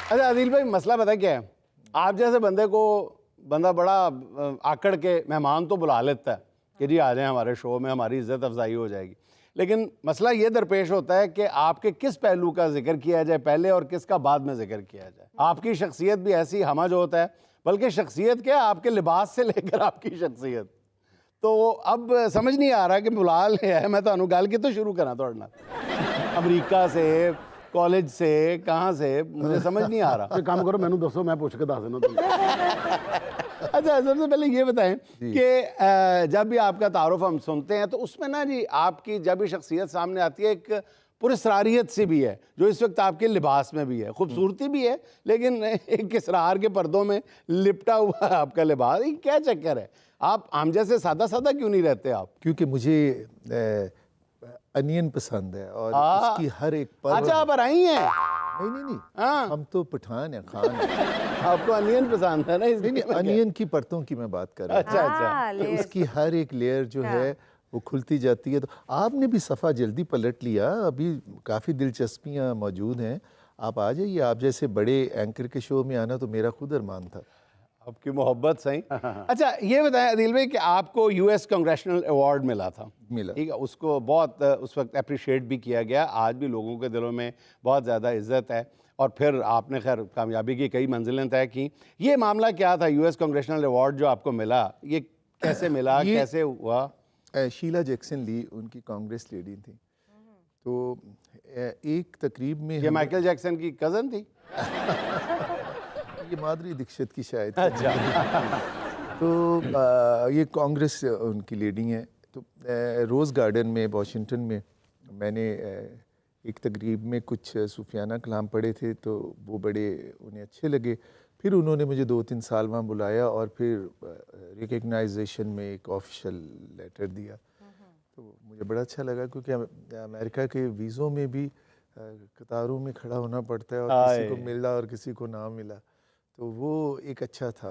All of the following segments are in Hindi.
अच्छा आदिल भाई, मसला पता क्या है, आप जैसे बंदे को बंदा बड़ा आकड़ के मेहमान तो बुला लेता है कि जी आ जाएं हमारे शो में, हमारी इज्जत अफजाई हो जाएगी। लेकिन मसला ये दरपेश होता है कि आपके किस पहलू का जिक्र किया जाए पहले और किसका बाद में जिक्र किया जाए। आपकी शख्सियत भी ऐसी हमज होता है, बल्कि शख्सियत क्या, आपके लिबास से लेकर आपकी शख्सियत। तो अब समझ नहीं आ रहा कि बुला ले है, मैं तो गल कितों शुरू करा थोड़े नाल, अमरीका से, कॉलेज से, कहाँ से, मुझे समझ नहीं आ रहा। काम करो, मैनू दसो, मैं पूछ के दस देना तुम्हें। अच्छा, सबसे पहले ये बताएं कि जब भी आपका तारुफ हम सुनते हैं तो उसमें ना जी आपकी जब भी शख्सियत सामने आती है एक पुरस्रारियत सी भी है, जो इस वक्त आपके लिबास में भी है, खूबसूरती भी है, लेकिन एक इसरार के पर्दों में लिपटा हुआ है आपका लिबास। ये क्या चक्कर है, आप हम जैसे सादा सादा क्यों नहीं रहते आप? क्योंकि मुझे अनियन पसंद है और उसकी हर एक पर। अच्छा, आप आई हैं? नहीं, हाँ, हम तो पठान हैं, खान हैं। आपको अनियन पसंद है ना, इसलिए नहीं, अनियन की परतों की मैं बात कर रहा हूँ। अच्छा, तो उसकी हर एक लेयर जो है वो खुलती जाती है। तो आपने भी सफ़ा जल्दी पलट लिया, अभी काफ़ी दिलचस्पियाँ मौजूद हैं, आप आ जाइए। आप जैसे बड़े एंकर के शो में आना तो मेरा खुद अरमान था। आपकी मोहब्बत सही। अच्छा ये बताएं आदिल भाई कि आपको यूएस कांग्रेशनल अवार्ड मिला था, मिला। ठीक है, उसको बहुत उस वक्त अप्रिशिएट भी किया गया, आज भी लोगों के दिलों में बहुत ज़्यादा इज्जत है, और फिर आपने खैर कामयाबी की कई मंजिलें तय की। ये मामला क्या था, यूएस कांग्रेशनल अवार्ड जो आपको मिला, ये कैसे मिला, कैसे हुआ? शीला जैक्सन ली उनकी कांग्रेस लेडी थी, तो एक तकरीब में ये माइकल जैक्सन की कज़न थी? ये माधुरी दीक्षित की शायद। अच्छा। तो ये कांग्रेस उनकी लीडिंग है। तो रोज़ गार्डन में वाशिंगटन में मैंने एक तकरीब में कुछ सूफियाना कलाम पढ़े थे, तो वो बड़े उन्हें अच्छे लगे। फिर उन्होंने मुझे 2-3 साल वहाँ बुलाया और फिर रिकग्नाइजेशन में एक ऑफिशियल लेटर दिया। तो मुझे बड़ा अच्छा लगा, क्योंकि अमेरिका के वीज़ों में भी कतारों में खड़ा होना पड़ता है और किसी को मिला और किसी को ना मिला, तो वो एक अच्छा था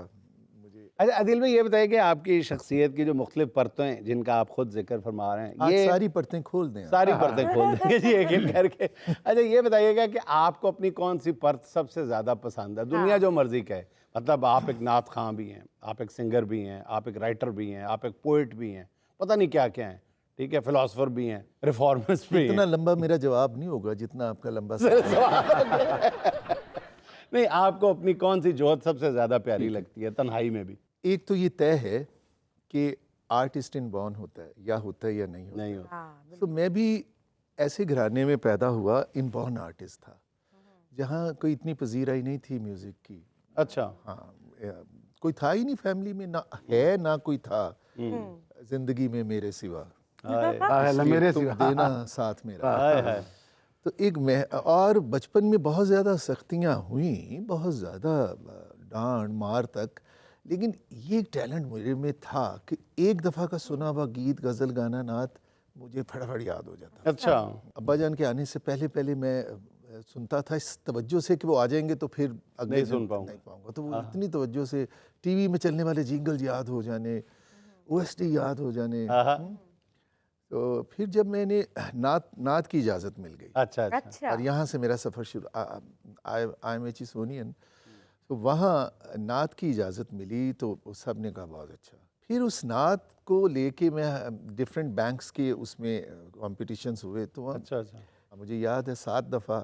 मुझे। अच्छा आदिल भाई, ये बताइए कि आपकी शख्सियत की जो मुख्तलिफ परतें जिनका आप खुद जिक्र फरमा रहे हैं, ये सारी परतें खोल दें, सारी परतें खोल देंगे जी एक एक करके। अच्छा ये बताइएगा कि आपको अपनी कौन सी परत सबसे ज़्यादा पसंद है? दुनिया जो मर्जी कहे, मतलब आप एक नात खां भी हैं, आप एक सिंगर भी हैं, आप एक राइटर भी हैं, आप एक पोइट भी हैं, पता नहीं क्या क्या हैं, ठीक है, फिलोसफर भी हैं, रिफॉर्मिस्ट भी हैं। इतना लंबा मेरा जवाब नहीं होगा जितना आपका लंबा नहीं, आपको अपनी कौन सी जोत सबसे ज़्यादा प्यारी लगती है तन्हाई में भी? एक तो ये तय है कि आर्टिस्ट इन बॉर्न होता है, या होता है या नहीं होता। नहीं होता। तो मैं भी ऐसे घराने में पैदा हुआ, इन बॉर्न आर्टिस्ट था, जहाँ कोई इतनी पजीराई नहीं थी म्यूज़िक की। अच्छा। हाँ, कोई था ही नहीं फैमिली में, ना है ना कोई था जिंदगी में मेरे सिवा, मेरे तुम देना साथ मेरा। हाय। तो और बचपन में बहुत ज़्यादा सख्तियाँ हुई, बहुत ज़्यादा डांट मार तक, लेकिन ये टैलेंट मेरे में था कि एक दफ़ा का सुना हुआ गीत, गज़ल, गाना, नात मुझे फटाफट याद हो जाता। अच्छा। अब्बा जान के आने से पहले पहले मैं सुनता था इस तवज्जो से कि वो आ जाएंगे तो फिर अगले नहीं दिन सुन पाऊंगा। नहीं पाऊंगा, तो वो इतनी तवज्जो से टीवी में चलने वाले जिंगल याद हो जाने, ओएसडी याद हो जाने। तो फिर जब मैंने नात की इजाज़त मिल गई, अच्छा। और यहाँ से मेरा सफ़र शुरू, IMH सोनियन, तो वहाँ नात की इजाज़त मिली, तो सब ने कहा बहुत अच्छा। फिर उस नात को लेके मैं डिफरेंट बैंक्स के उसमें कॉम्पिटिशन्स हुए, तो अच्छा। मुझे याद है 7 दफ़ा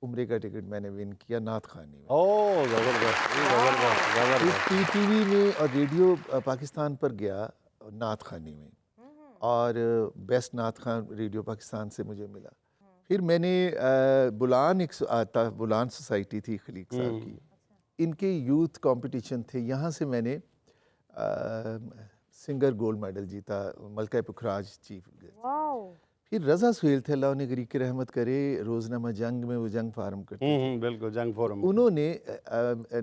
उम्रे का टिकट मैंने विन किया नात खानी में। ओह जबरदस्त। टीवी में और रेडियो पाकिस्तान पर गया नात खानी में, और बेस्ट नात खान रेडियो पाकिस्तान से मुझे मिला। फिर मैंने बुलान बुलान सोसाइटी थी खलीक साहब की, इनके यूथ कंपटीशन थे, यहाँ से मैंने सिंगर गोल्ड मेडल जीता, मलका पुखराज चीफ गेस्ट। फिर रज़ा सुहेल थे, अल्लाह उन्हें गरीक रहमत करे, रोज़नामा जंग में वो जंग फार्म करते थे, बिल्कुल जंग फोरम, उन्होंने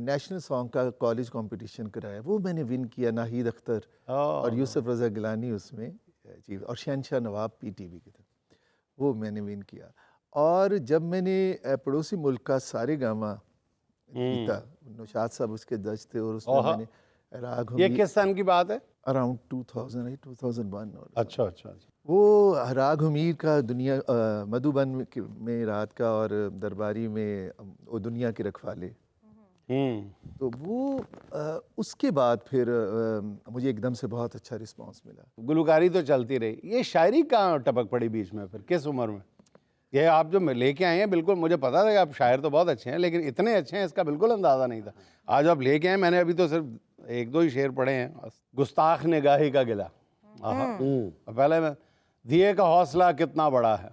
नेशनल सॉन्ग का कॉलेज कंपटीशन कराया, वो मैंने विन किया। नाहिद अख्तर और यूसुफ रज़ा गिलानी उसमें चीफ, और शहनशाह नवाब PTV की तरफ, वो मैंने विन किया। और जब मैंने पड़ोसी मुल्क का सारे गामा जीता, नौशाद साहब उसके जज थे, और उसमें मैंने राग ये किस सन की बात है? अराउंड 2000 2001 और अच्छा अच्छा अच्छा। वो राग हमीर का दुनिया मधुबन में रात का और दरबारी में वो दुनिया के रखवाले। तो वो उसके बाद फिर मुझे एकदम से बहुत अच्छा रिस्पांस मिला। गुलकारी तो चलती रही, ये शायरी कहाँ टपक पड़ी बीच में, फिर किस उम्र में? ये आप जो लेके आए हैं, बिल्कुल मुझे पता था कि आप शायर तो बहुत अच्छे हैं, लेकिन इतने अच्छे हैं इसका बिल्कुल अंदाज़ा नहीं था। आज आप लेके आए, मैंने अभी तो सिर्फ एक दो ही शेर पढ़े हैं। गुस्ताख निगाही का गिला, पहले मैं, दिए का हौसला कितना बड़ा है,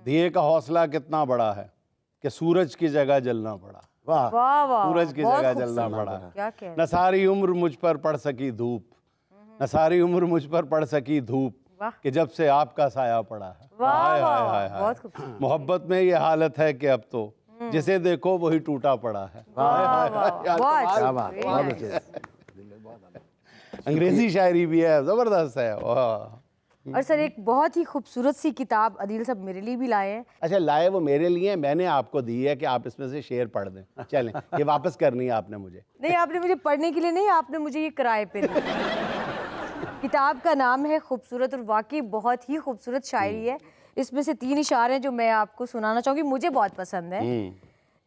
दिए का हौसला कितना बड़ा है कि सूरज की जगह जलना पड़ा। वाह वाह वाह, सूरज की बहुत जगह खूबसूरत। जलना पड़ा। क्या कह रहे न सारी उम्र मुझ पर पड़ सकी धूप, न सारी उम्र मुझ पर पड़ सकी धूप वाह। कि जब से आपका साया पड़ा है। वाह हाय वाह, हाय हाय हाय। बहुत खूबसूरत। मोहब्बत में ये हालत है कि अब तो जिसे देखो वही टूटा पड़ा है। हाय हाय हाय, यार बहुत कमाल। क्या बात, very बहुत nice। अच्छे। अंग्रेजी शायरी भी है, जबरदस्त है। वाह। और सर एक बहुत ही खूबसूरत सी किताब अदील साहब मेरे लिए भी लाए हैं। अच्छा, लाए वो मेरे लिए, मैंने आपको दी है कि आप इसमें से शेर पढ़ दें। चलें, ये वापस करनी है आपने मुझे। नहीं, आपने मुझे पढ़ने के लिए नहीं, आपने मुझे ये किराए पे दी। किताब का नाम है खूबसूरत, और वाकई बहुत ही खूबसूरत शायरी है। इसमें से 3 इशारे जो मैं आपको सुनाना चाहूँगी, मुझे बहुत पसंद है।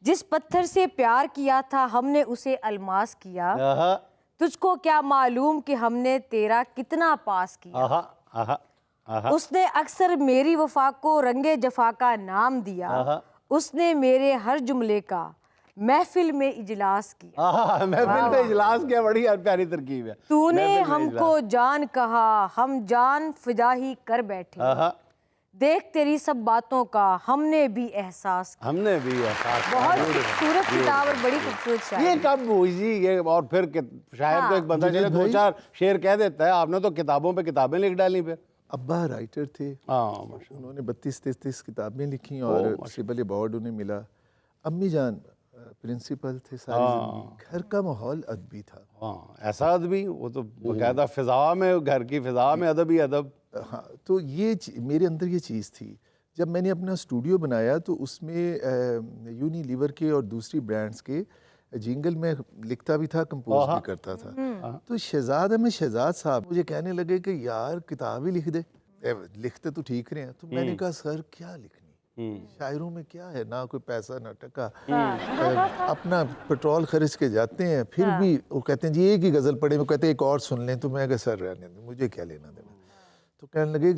जिस पत्थर से प्यार किया था हमने उसे अलमास किया, आहा, तुझको क्या मालूम कि हमने तेरा कितना पास किया। आहा, आहा, आहा, उसने अक्सर मेरी वफा को रंगे जफा का नाम दिया, आहा। उसने मेरे हर जुमले का महफिल में इजलास किया। आहा, महफिल में इजलास किया, बड़ी प्यारी तरकीब है। तूने महफिल में हमको जान कहा, हम जान फिदा ही कर बैठे, आहा, देख तेरी सब बातों का हमने भी एहसास किया। हमने भी एहसास। बहुत खूबसूरत किताब और बड़ी खूबसूरत ये शायरी। कब हुई जी ये? और फिर शायर हाँ। तो एक बंदा चले 2-4 शेर कह देता है, आपने तो किताबों पे किताबें लिख डाली फिर। अब्बा राइटर थे, हाँ माशा। उन्होंने 32-33 किताबें लिखी और सिबल अवार्ड उन्हें मिला। अम्मी जान प्रिंसिपल थे सारी जिंदगी। घर का माहौल अदबी था। हाँ, ऐसा अदबी, वो तो बकायदा फिजा में, घर की फिजा में अदब ही अदब। हाँ, तो ये मेरे अंदर ये चीज़ थी। जब मैंने अपना स्टूडियो बनाया तो उसमें यूनिलीवर के और दूसरी ब्रांड्स के जिंगल में लिखता भी था, कंपोज भी करता था। तो शहजाद अहमद शहजाद साहब मुझे कहने लगे कि यार किताब ही लिख दे, लिखते तो ठीक रहे हैं। तो मैंने कहा सर क्या लिखनी, शायरों में क्या है, ना कोई पैसा ना टका, अपना पेट्रोल खर्च के जाते हैं, फिर भी वो कहते हैं जी एक ही गज़ल पढ़े, वो कहते हैं एक और सुन लें। तो मैं कहा सर रहने दें, मुझे क्या लेना देना। तो कहने लगे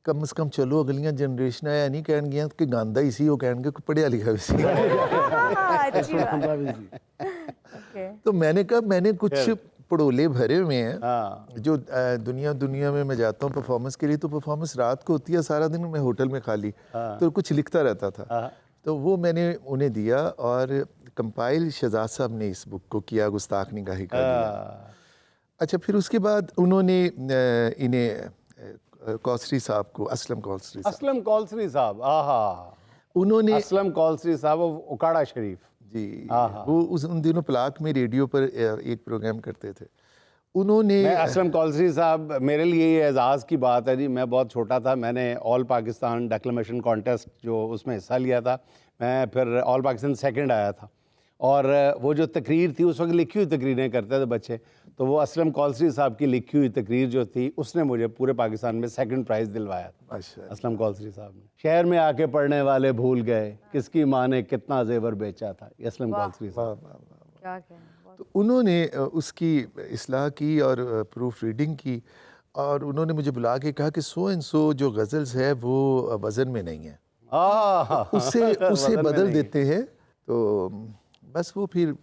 कम से कम चलो अगलियां जनरेशन है नहीं कहन गया कि गांधा ही सी, वो कहन के पढ़िया लिखा भी सी। अच्छी बात। Okay। तो मैंने कहा मैंने कुछ पड़ोले भरे हुए हैं हाँ। जो दुनिया में मैं जाता हूँ परफॉर्मेंस के लिए। तो परफॉर्मेंस रात को होती है, सारा दिन मैं होटल में खाली, तो कुछ लिखता रहता था। तो वो मैंने उन्हें दिया और कंपाइल शहजाद साहब ने इस बुक को किया, गुस्ताख निगाही का दिया। अच्छा, फिर उसके बाद उन्होंने इन्हें कौसरी साहब को, असलम कौसरी साहब, असलम कौसरी साहब, आहा, उन्होंने असलम कौसरी साहब उकाड़ा शरीफ जी, वो उन दिनों प्लाक में रेडियो पर एक प्रोग्राम करते थे। उन्होंने मैं असलम कौसरी साहब, मेरे लिए ये एजाज़ की बात है जी। मैं बहुत छोटा था, मैंने ऑल पाकिस्तान डेक्लेमेशन कॉन्टेस्ट जो उसमें हिस्सा लिया था, मैं फिर ऑल पाकिस्तान सेकंड आया था। और वो जो तकरीर थी, उस वक्त लिखी हुई तकरीरें करते थे बच्चे, तो वो असलम कौसरी साहब की लिखी हुई तकरीर जो थी, उसने मुझे पूरे पाकिस्तान में सेकंड प्राइज़ दिलवाया था। अच्छा, असलम कौसरी साहब ने। शहर में आके पढ़ने वाले भूल गए किसकी माँ ने कितना जेवर बेचा था, ये असलम कौसरी साहब। क्या कहना। तो उन्होंने उसकी इस्लाह की और प्रूफ रीडिंग की, और उन्होंने मुझे बुला के कहा कि सो एंड सो जो गज़ल्स है वो वज़न में नहीं है, उसे बदल देते हैं। तो बस वो फिर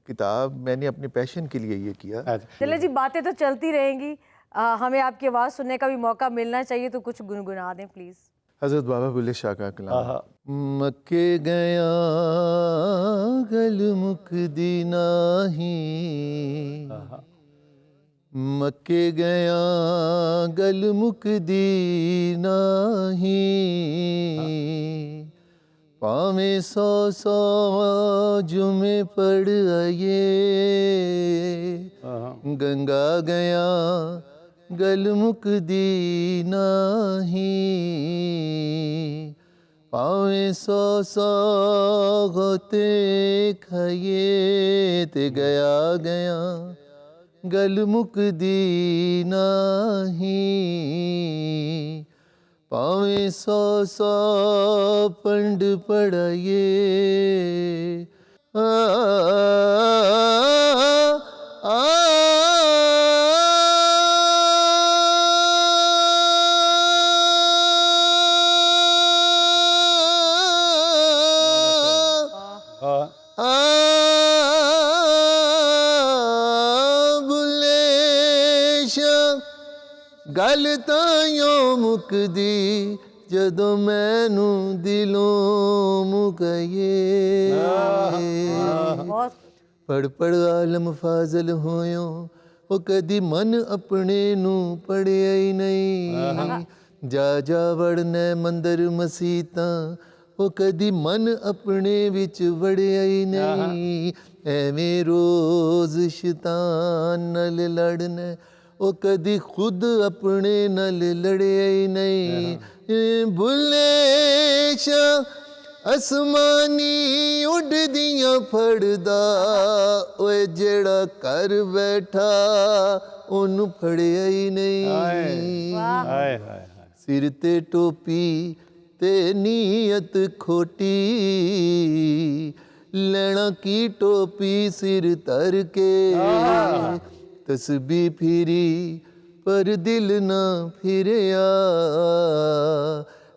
किताब मैंने अपने पैशन के लिए ये किया। चले जी, बातें तो चलती रहेंगी, हमें आपकी आवाज़ सुनने का भी मौका मिलना चाहिए, तो कुछ गुनगुना दें प्लीज़। हज़रत बाबा बुल्ले शाह का कलाम। मक्के गया गल मुकदी नाही, मक्के गया गल मुकदी नाही, पावे 100 जुमे पढ़ आए, गंगा गया गल मुकदी नाही, पावे 100 गोते खाइए ते गया गल मुकदी नाही, भावें 100 पंड पढ़ाइए आ, आ, गल ताइयों मुकदी जदों मैनू दिलों मुकाइए बहुत पढ़ पढ़ आलम फाजल होयो वो कदी मन अपने नू पढ़िया ही नहीं जा जा वड़ने मंदिर मसीतां वो कदी मन अपने विच वड़िया ही नहीं एवें रोज शैतान नाल लड़ने वो कदी खुद अपने नाल लड़िया ही नहीं बुले शाह आसमानी उड़दियां फड़दा ओए जेड़ा कर बैठा ओनू फड़िया ही नहीं हाय हाय हाय सिर ते टोपी ते नीयत खोटी लेना की टोपी सिर तर के तस्बी फिरी पर दिल ना फिरिया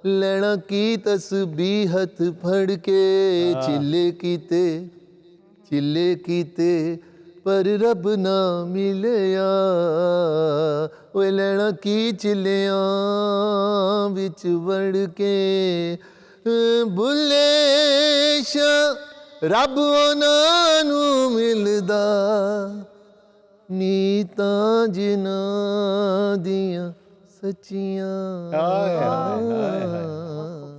लेना की तस्बी हथ फड़ के चिल्ले कीते पर रब ना मिलया ओए लेना की चिल्लिया विच वड़ के बुले शाह रब उन्हां नू मिलदा नीतां जिन्हां दियां सच्चियां हाय हाय हाय हाय